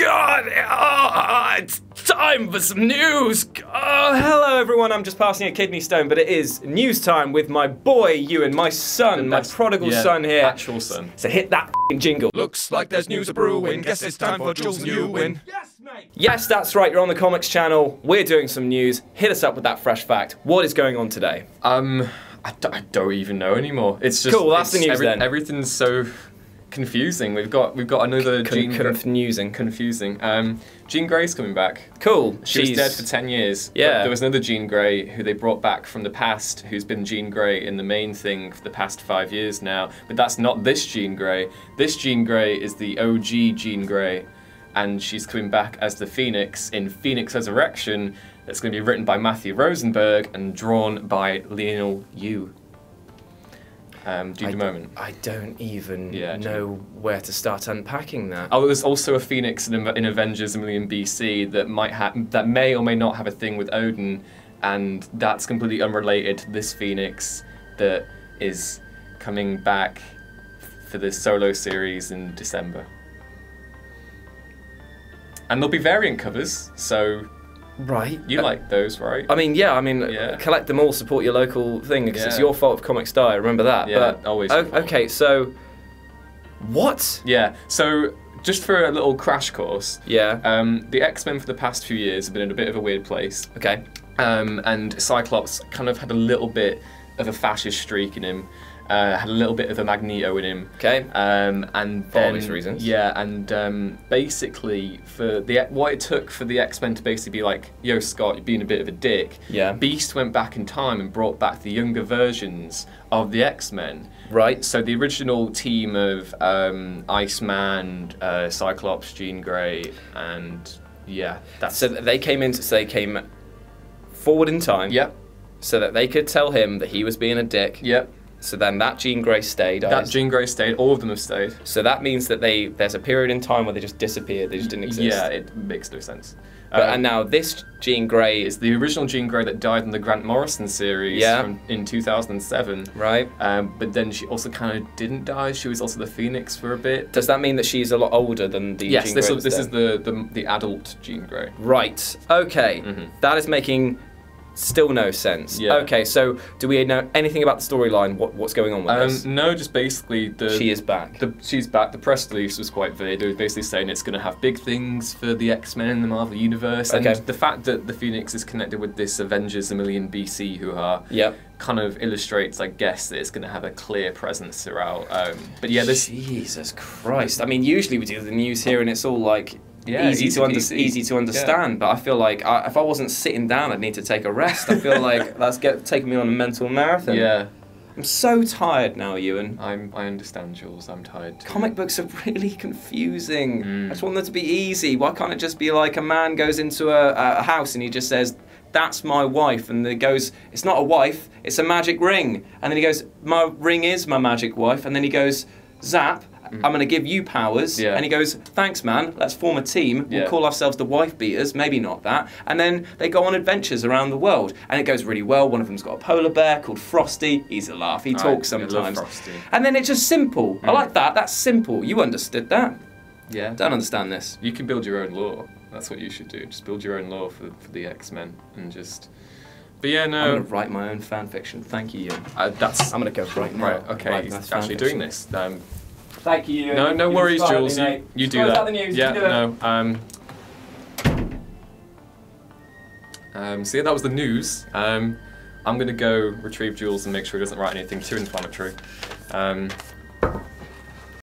God! It's time for some news! Hello everyone, I'm just passing a kidney stone, but it is news time with my boy Ewan, my son, my prodigal son here. Actual son. So hit that f***ing jingle. Looks like there's news a-brewing. Guess it's time for Jules' new win. Yes, mate! Yes, that's right, you're on the Comics channel. We're doing some news. Hit us up with that fresh fact. What is going on today? I don't even know anymore. It's just cool, that's the news then. Everything's so confusing. We've got another confusing. Jean Grey's coming back. Cool. She was dead for 10 years. Yeah. There was another Jean Grey who they brought back from the past, who's been Jean Grey in the main thing for the past 5 years now. But that's not this Jean Grey. This Jean Grey is the OG Jean Grey, and she's coming back as the Phoenix in Phoenix Resurrection. That's going to be written by Matthew Rosenberg and drawn by Lionel Yu. Do you need a moment? I don't even know where to start unpacking that. Oh, there's also a Phoenix in Avengers 1,000,000 BC that may or may not have a thing with Odin, and that's completely unrelated to this Phoenix that is coming back for this solo series in December. And there'll be variant covers, so. Right. You like those, right? I mean, collect them all, support your local thing, because it's your fault if comics die, remember that. Yeah, but, always. Okay, so, what? Yeah, so, just for a little crash course. Yeah. The X-Men for the past few years have been in a bit of a weird place. Okay. And Cyclops kind of had a little bit of a fascist streak in him. Had a little bit of a Magneto in him. Okay. And for obvious reasons. Yeah, and basically for what it took for the X-Men to basically be like, yo Scott, you're being a bit of a dick. Yeah. Beast went back in time and brought back the younger versions of the X-Men. Right. So the original team of Iceman, Cyclops, Jean Grey, and that's. So they came forward in time. Yep. So that they could tell him that he was being a dick. Yep. So then that Jean Grey stayed. That Jean Grey stayed. All of them have stayed. So that means that there's a period in time where they just disappeared. They just didn't exist. Yeah, it makes no sense. And now this Jean Grey is the original Jean Grey that died in the Grant Morrison series in 2007. Right. But then she also kind of didn't die. She was also the Phoenix for a bit. Does that mean that she's a lot older than the Jean Grey? Yes, this is the adult Jean Grey. Right. Okay. That is making still no sense. Yeah. Okay, so do we know anything about the storyline? What's going on with this? No, just basically she is back. She's back. The press release was quite vague. They were basically saying it's going to have big things for the X-Men in the Marvel Universe, and the fact that the Phoenix is connected with this Avengers 1,000,000 BC kind of illustrates, I guess, that it's going to have a clear presence throughout. But yeah, Jesus Christ! I mean, usually we do the news here, and it's all like. Easy to understand, but I feel like if I wasn't sitting down, I'd need to take a rest. I feel like that's taking me on a mental marathon. Yeah. I'm so tired now, Ewan. I understand, Jules. I'm tired too. Comic books are really confusing. I just want them to be easy. Why can't it just be like a man goes into a house and he just says, "That's my wife," and it goes, "It's not a wife, it's a magic ring," and then he goes, "My ring is my magic wife," and then he goes, "Zap, I'm going to give you powers." Yeah. And he goes, "Thanks, man. Let's form a team. We'll call ourselves the Wife Beaters." Maybe not that. And then they go on adventures around the world. And it goes really well. One of them's got a polar bear called Frosty. He's a laugh. He talks sometimes. I love Frosty. And then it's just simple. I like that. That's simple. You understood that. Yeah. Don't understand this. You can build your own lore. That's what you should do. Just build your own lore for the X-Men and just... But yeah, no... I'm going to write my own fan fiction. Thank you, Ewan. I'm going to go right now. Right, okay. He's actually doing this. Thank you, Ewan. No worries, Jules. You do that. The news. Yeah, you do no. So yeah, that was the news. I'm gonna go retrieve Jules and make sure he doesn't write anything too inflammatory.